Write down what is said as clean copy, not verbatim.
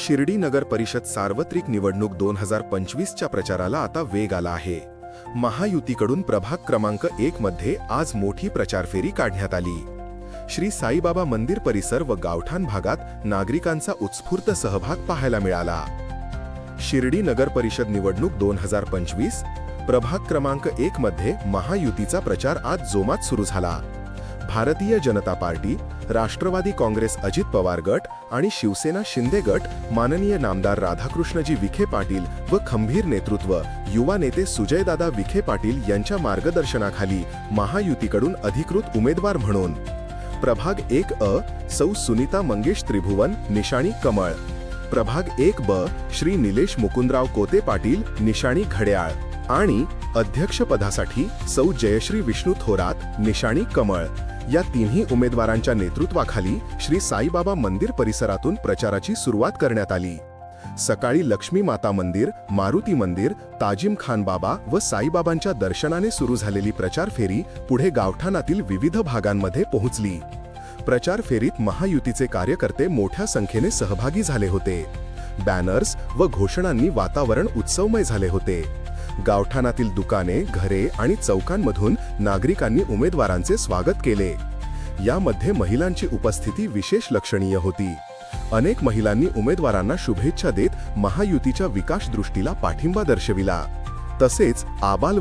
शिर्डी नगर परिषद सार्वत्रिक निवडणूक 2025च्या प्रचाराला आता वेग आला आहे. महायुतीकडून प्रभाग क्रमांक 1 मध्ये आज मोठी प्रचार फेरी काढण्यात आली. श्री साईबाबा मंदिर परिसर व गावठाण भागात नागरिकांचा उत्स्फूर्त सहभाग पाहायला मिळाला. शिर्डी नगर परिषद निवडणूक 2025 प्रभाग क्रमांक 1 मध्ये महायुतीचा प्रचार आज जोमात सुरू झाला. भारतीय जनता पार्टी, राष्ट्रवादी काँग्रेस अजित पवार गट आणि शिवसेना शिंदे गट माननीय नामदार राधाकृष्णजी विखे पाटील व खंबीर नेतृत्व युवा नेते सुजयदादा विखे पाटील यांच्या मार्गदर्शनाखाली महायुतीकडून अधिकृत उमेदवार म्हणून प्रभाग 1 सौ सुनीता मंगेश त्रिभुवन निशाणी कमळ, प्रभाग 1 श्री निलेश मुकुंदराव कोते पाटील निशाणी घड्याळ आणि अध्यक्षपदासाठी सौ जयश्री विष्णू थोरात निशाणी कमळ या तिन्ही उमेदवारांच्या नेतृत्वाखाली श्री साईबाबा मंदिर परिसरातून प्रचाराची सुरुवात करण्यात आली. सकाळी लक्ष्मी माता मंदिर, मारुती मंदिर, ताजिम खान बाबा व साईबाबांच्या दर्शनाने सुरू झालेली प्रचार फेरी पुढे गावठाणातील विविध भागांमध्ये पोहोचली. प्रचार फेरीत महायुतीचे कार्यकर्ते मोठ्या संख्येने सहभागी झाले होते. बॅनर्स व घोषणांनी वातावरण उत्सवमय झाले होते. गावठाणातील दुकाने, घरे आणि चौकांमधून नागरिकांनी उमेदवारांचे स्वागत केले. यामध्ये महिलांची उपस्थिती विशेष लक्षणीय होती. अनेक महिलांनी उमेदवारांना शुभेच्छा देत महायुतीच्या विकास दृष्टीला पाठिंबा दर्शविला. तसेच आबाल